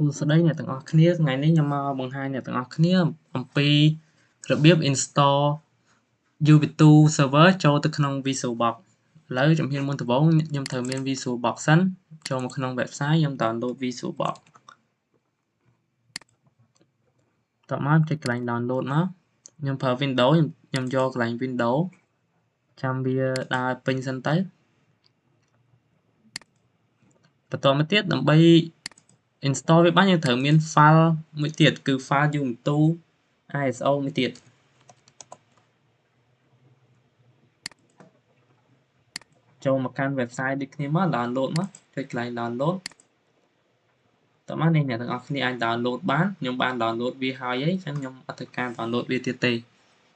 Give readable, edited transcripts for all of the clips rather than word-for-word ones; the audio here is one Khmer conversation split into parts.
សួស្តីអ្នកទាំងអស់គ្នាថ្ងៃនេះខ្ញុំមកបង្ហាញអ្នកទាំងអស់គ្នាអំពីរបៀប install UV2 server ចូលទៅក្នុង VisualBox ឥឡូវជំហានមុនដំបូងខ្ញុំត្រូវមាន VisualBox សិនចូលមកក្នុង website ខ្ញុំ download VisualBox តោះមកចុចកន្លែង download មកខ្ញុំប្រើ Windows ខ្ញុំយកកន្លែង Windows ចាំវាដើរពេញសិនទៅបន្តមកទៀតដើម្បី install វាបានយើងត្រូវមាន file មួយទៀតគឺ file UV2 ISO មួយទៀតចូលមកកាន់ website ដូចគ្នាមក download មកចុចកន្លែង download តោះមកនេះអ្នកទាំងអស់គ្នាអាច download បានខ្ញុំបាន download វាហើយអញ្ចឹងខ្ញុំអត់ត្រូវការ download វាទៀតទេ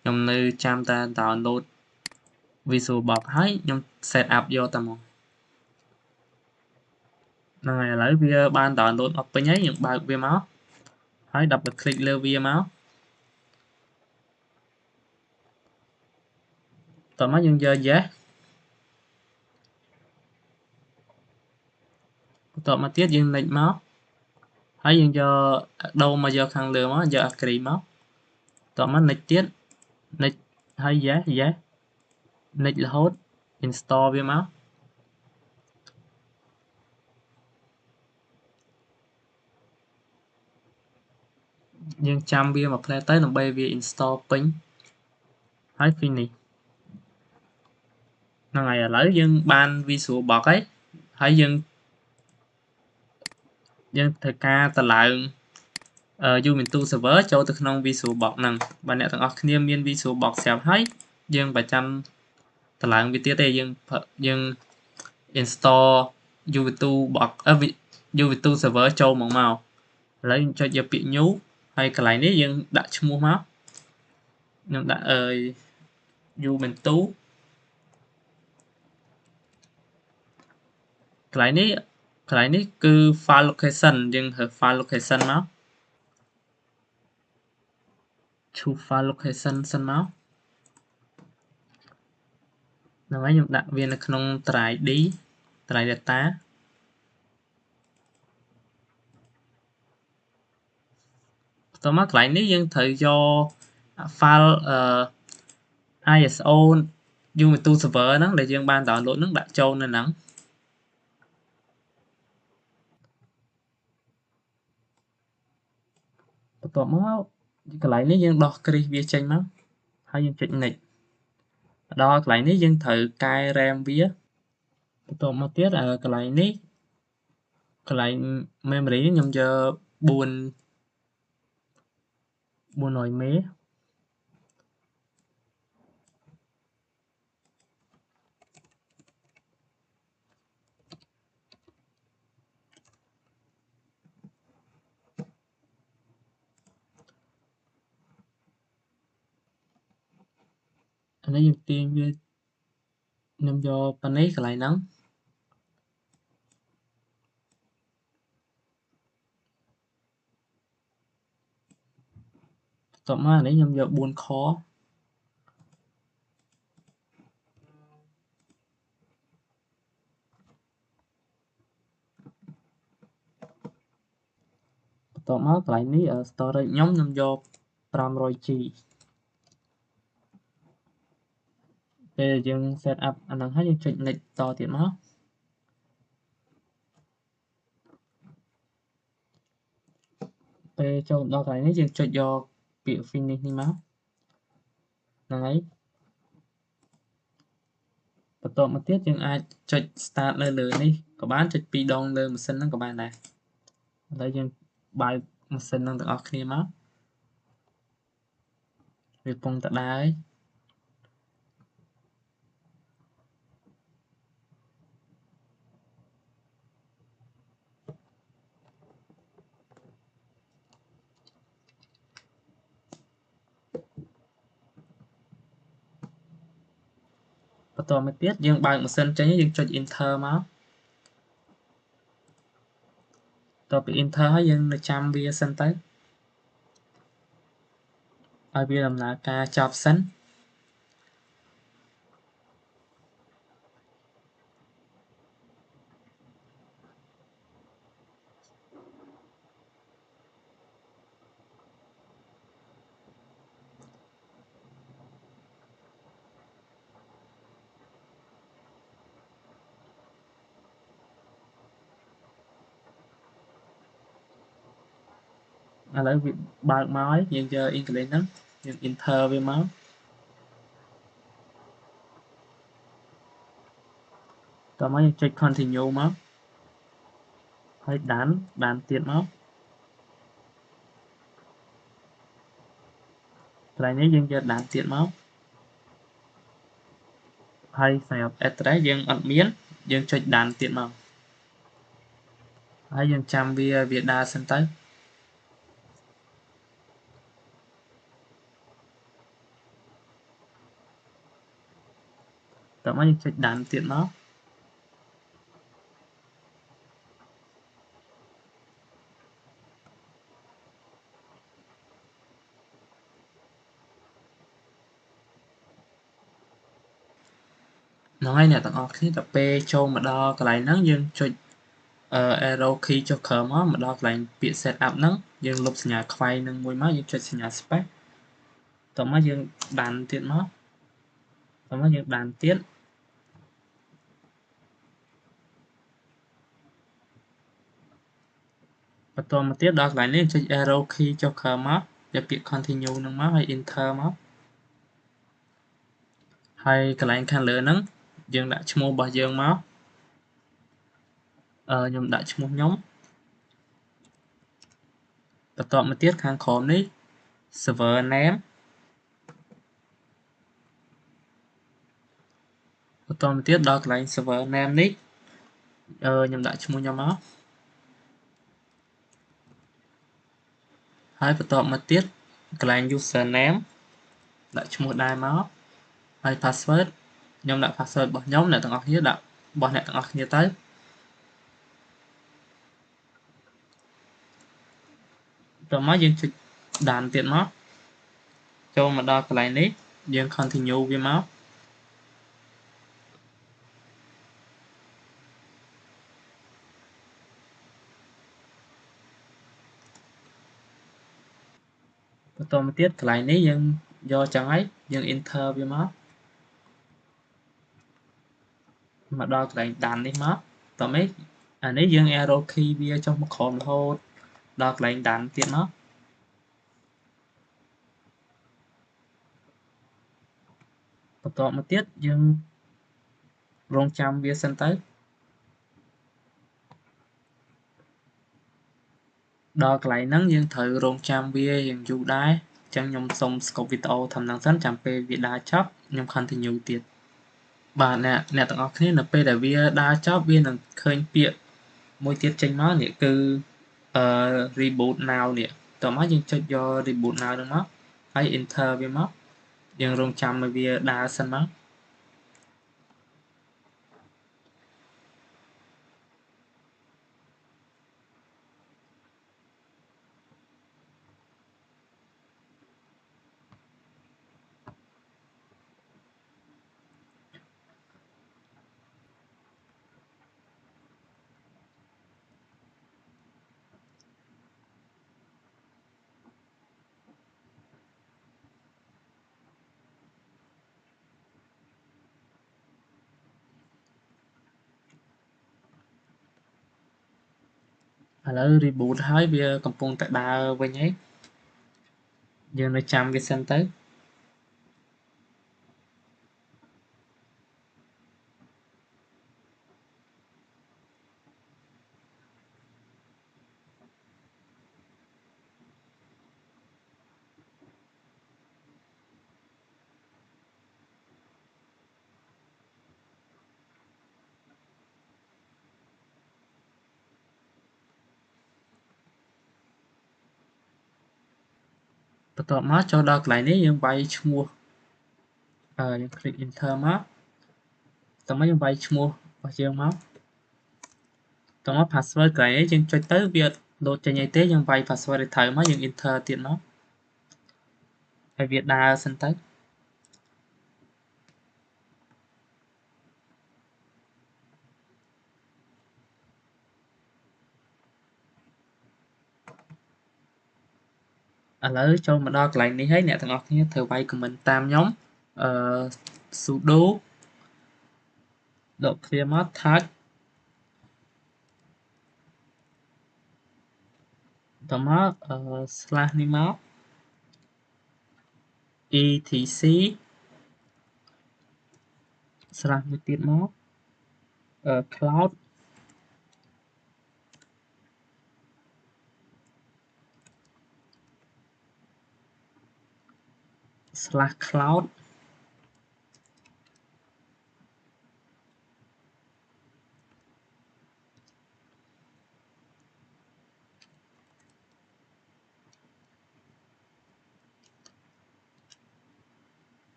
ខ្ញុំនៅចាំតែ download VisualBox ហើយខ្ញុំ set up យកតែមកហ្នឹងហើយឥឡូវវាបាន download អស់ពេញហើយយើងបើកវាមកហើយ double click លើវាមកតោះមកយើងយក yes បន្ទាប់មកទៀតយើង next មកហើយយើងយកដូរមកយកខាងលើមកយក agree មកតោះមក next ទៀត next ហើយ yes yes next រហូត install វាមកយើងចាំវាមកផ្លែទៅដើម្បីវា install ពេញហើយ finish ហ្នឹងហើយឥឡូវយើងបាន VisualBox ហើយយើងត្រូវការតម្លើងUV2 server ចូលទៅក្នុង VisualBox ហ្នឹងបើអ្នកទាំងអស់គ្នាមាន VisualBox ស្រាប់ហើយយើងបើចាំតម្លើងវាទៀតទេយើង install UV2 box UV2 server ចូលមកឥឡូវចុចយកពាក្យ new ហើយកន្លែងនេះយើងដាក់ឈ្មោះមកខ្ញុំដាក់UV2 កន្លែងនេះគឺ file location យើងរើស file location មក choose file location សិនមកហ្នឹងហើយខ្ញុំដាក់វានៅក្នុង drive D drive data បន្ទាប់មកកន្លែងនេះយើងត្រូវយក file ISO UV2 server ហ្នឹងដែលយើងបាន download ហ្នឹងដាក់ចូលនៅហ្នឹងបន្ទាប់មកកន្លែងនេះយើងដោះគ្រីសវាចេញមកហើយយើងចុច next ដល់កន្លែងនេះយើងត្រូវកែ RAM វាបន្ទាប់មកទៀតកន្លែងនេះកន្លែង memory ខ្ញុំយក400 មេអានេះយើងទាញវាខ្ញុំយកប៉ុណ្ណេះកន្លែងហ្នឹងបន្ទាប់មកអានេះខ្ញុំយក4 core បន្ទាប់មកកន្លែងនេះ storage ខ្ញុំយក 500G ពេលយើង set up អាហ្នឹងហើយយើងចុច next តទៀតមកពេលចូលដល់កន្លែងនេះយើងចុចយកពាក្យ finish នេះមកហ្នឹងហើយបន្ទាប់មកទៀតយើងអាចចុច start នៅលើនេះក៏បានចុច2ដងលើម៉ាស៊ីនហ្នឹងក៏បានដែរឥឡូវយើងបើកម៉ាស៊ីនហ្នឹងទាំងអស់គ្នាមកវាកំពុងតែដើរបន្តមកទៀតយើងបើកម៉ាស៊ីនចេញយើងចុច enter មកតទៅពី enter ហើយយើងនៅចាំវាសិនទៅឲ្យវាដំណើរការចប់សិន ឥឡូវវាបើកមកហើយយើងយក English ហ្នឹងយើង enter វាមកតោះមកយើងចុច continue មកហើយដានទៀតមកកន្លែងនេះយើងយកដានទៀតមកហើយសម្រាប់ address យើងអត់មានយើងចុចដានទៀតមកហើយយើងចាំវាដើរសិនទៅតោះមកយើងចុចដានទៀតមកហ្នឹងហើយអ្នកទាំងអស់គ្នាដល់ពេលចូលមកដល់កន្លែងហ្នឹងយើងចុចarrow key ចុចក្រោមមកដល់កន្លែងពាក្យ setup ហ្នឹងយើងលុបសញ្ញាខ្វែងនឹងមួយមកយើងចុចសញ្ញា space តោះមកយើងដានទៀតមកតោះមកយើងដានទៀតបន្តមកទៀតដល់កន្លែងនេះចុច arrow key ចុចក្រោមមកយកពាក្យ continue នឹងមកហើយ enter មកហើយកន្លែងខាងលើហ្នឹងយើងដាក់ឈ្មោះរបស់យើងមកខ្ញុំដាក់ឈ្មោះខ្ញុំបន្តមកទៀតខាងក្រោមនេះ server name បន្តមកទៀតដល់កន្លែង server name នេះខ្ញុំដាក់ឈ្មោះខ្ញុំមកហើយបន្តមកទៀតកន្លែង username ដាក់ឈ្មោះដែរមកហើយ password ខ្ញុំដាក់ password របស់ខ្ញុំអ្នកទាំងអស់គ្នាដាក់របស់អ្នកទាំងអស់គ្នាទៅតមកយើងចុចដានទៀតមកចូលមកដល់កន្លែងនេះយើង continue វាមកបន្តមកទៀតកន្លែងនេះយើងយកចឹងហើយយើង enter វាមកដល់កន្លែងដាននេះមកតមកអានេះយើង arrow key វាចុះមកក្រោមរហូតដល់កន្លែងដានទៀតមកបន្តមកទៀតយើងរងចាំវាសិនទៅដល់កន្លែងហ្នឹងយើងត្រូវរងចាំវាយ៉ាងយូរដែរអញ្ចឹងខ្ញុំសុំ stop វីដេអូធំហ្នឹងសិនចាំពេលវាដើរចប់ខ្ញុំ continue ទៀតបាទអ្នកទាំងអស់គ្នានៅពេលដែលវាដើរចប់វានឹងឃើញពាក្យមួយទៀតចេញមកនេះគឺreboot now នេះតោះមកយើងចុចយក reboot now ហ្នឹងមកហើយ enter វាមកយើងរងចាំឲ្យវាដើរសិនមកឥឡូវ reboot ហើយវាកំពុងតែដើរវិញហើយយើងនៅចាំវាសិនទៅបន្ទាប់មកចូលដល់កន្លែងនេះយើងវាយឈ្មោះយើង click enter មកតោះមកយើងវាយឈ្មោះរបស់យើងមកតោះមក password កន្លែងនេះយើងចុចទៅវាលោតចេញអីទេយើងវាយ password ឲ្យត្រូវមកយើង enter ទៀតមកឲ្យវាដើរសិនទៅឥឡូវចូលមកដល់កន្លែងនេះហើយអ្នកទាំងអស់គ្នាត្រូវវាយ comment តាមខ្ញុំsudo ដកឃ្លាមក touch តមក slash នេះមក etc slash មួយទៀតមក cloud slash cloud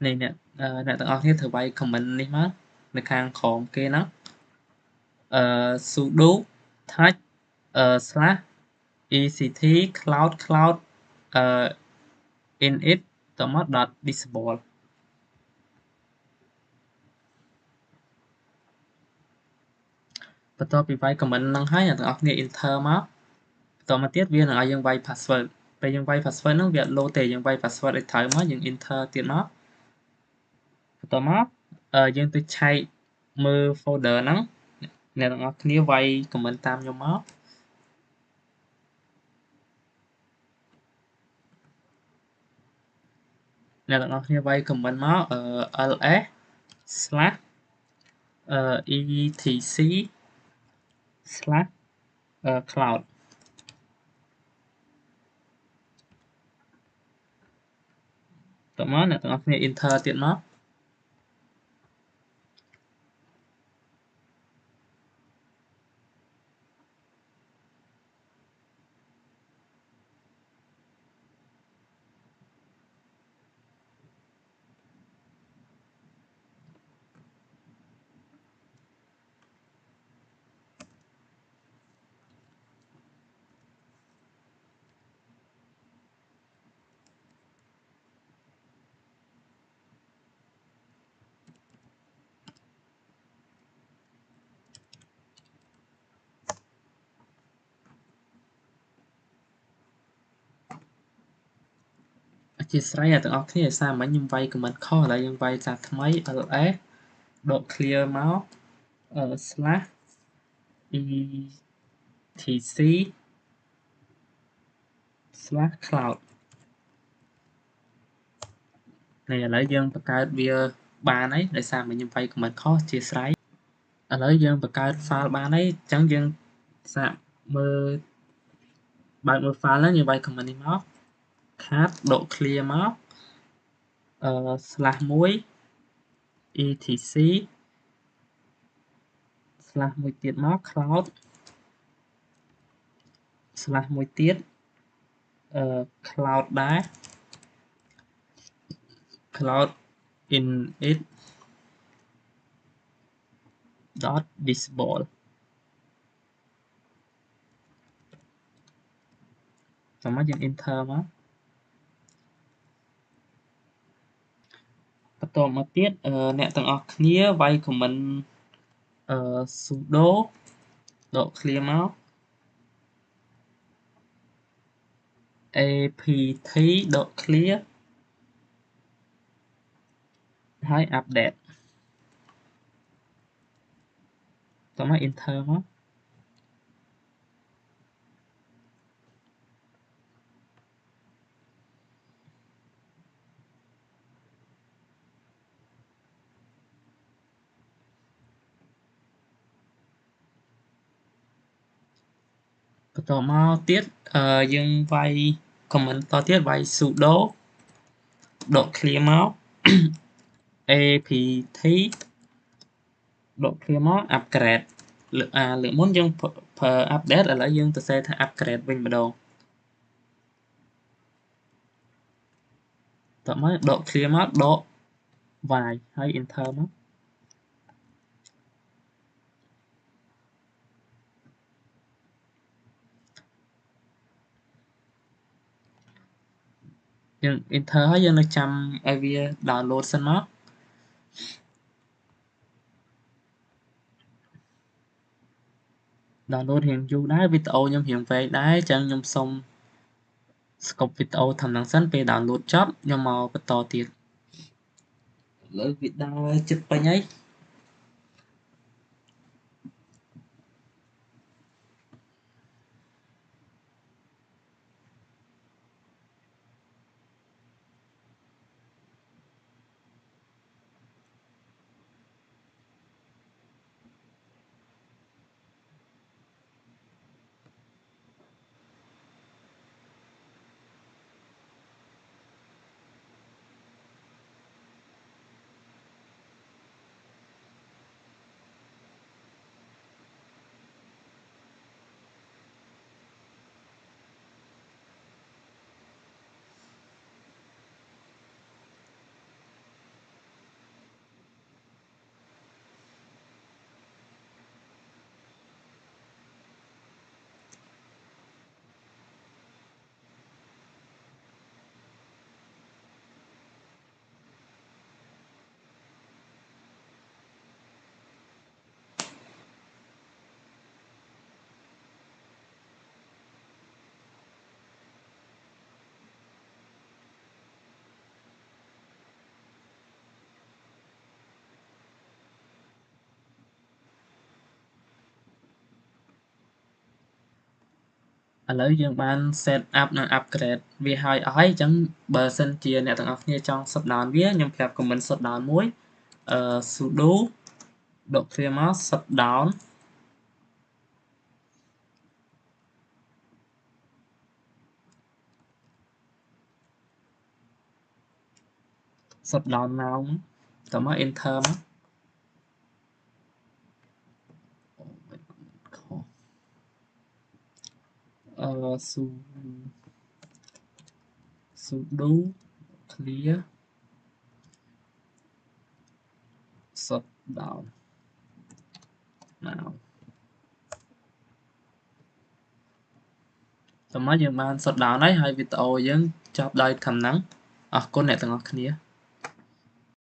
នេះអ្នកទាំងអស់គ្នាធ្វើវាយ comment នេះមកនៅខាងក្រោមគេហ្នឹង sudo touch slash ect cloud init តមក .disable បន្ទាប់ពីវាយ comment ហ្នឹងហើយអ្នកទាំងអស់គ្នា enter មកបន្តមកទៀតវានឹងឲ្យយើងវាយ password ពេលយើងវាយ password ហ្នឹងវាអត់ load ទេយើងវាយ password ឲ្យត្រូវមកយើង enter ទៀតមកបន្តមកយើងទៅឆែកមើល folder ហ្នឹងអ្នកទាំងអស់គ្នាវាយ comment តាមខ្ញុំមកអ្នកទាំងអស់គ្នាវាយ comment មក ls slash etc slash cloud តមកអ្នកទាំងអស់គ្នា enter ទៀតមកអធិស្ឋានអ្នកទាំងអស់គ្នាឲ្យសារមិញខ្ញុំវាយ comment ខុសឥឡូវយើងវាយសារថ្មី ls ដក clear មក slash etc slash cloud នេះឥឡូវយើងបង្កើតវាបានហើយដោយសារមិញខ្ញុំវាយ comment ខុសអធិស្ឋានឥឡូវយើងបង្កើត file បានហើយអញ្ចឹងយើងសាកមើលបើកមើល file ហ្នឹងយើងវាយ comment នេះមក cat ដក clear មក slash 1 etc slash មួយទៀតមក cloud slash មួយទៀត cloud ដែរ cloud init .disable តមកយើង enter មកបន្តមកទៀតអ្នកទាំងអស់គ្នាវាយ comment sudo ដក clear មក apt ដក clear ហើយ update តមក enter មកបន្តមកទៀតយើងវាយ comment តទៀតវាយ sudo ដក clear មក apt ដក clear មក upgrade លើកមុនយើងប្រើ update ឥឡូវយើងទៅសេថា upgrade វិញម្ដងតមកដក clear មកដកវាយហើយ enter មកយើង enter ហើយយើងនៅចាំឲ្យវា download សិនមកdownload រៀងយូរដែរវីដេអូខ្ញុំរៀងវែងដែរអញ្ចឹងខ្ញុំសុំ stop វីដេអូត្រឹមហ្នឹងសិនពេល download ចប់ខ្ញុំមកបន្តទៀត លើវាដើរចិត្តពេញហើយ ឥឡូវយើងបាន set up និង upgrade វាហើយអស់ហើយអញ្ចឹងបើសិនជាអ្នកទាំងអស់គ្នាចង់ shut down វាខ្ញុំប្រាប់ comment shut down មួយ sudo ដកវាមក shut down now តមក enter មកsudo clear shut down now តមកយើងបាន shut down ហើយវីដេអូយើងចប់ដោយត្រឹមហ្នឹងអរគុណអ្នកទាំងអស់គ្នា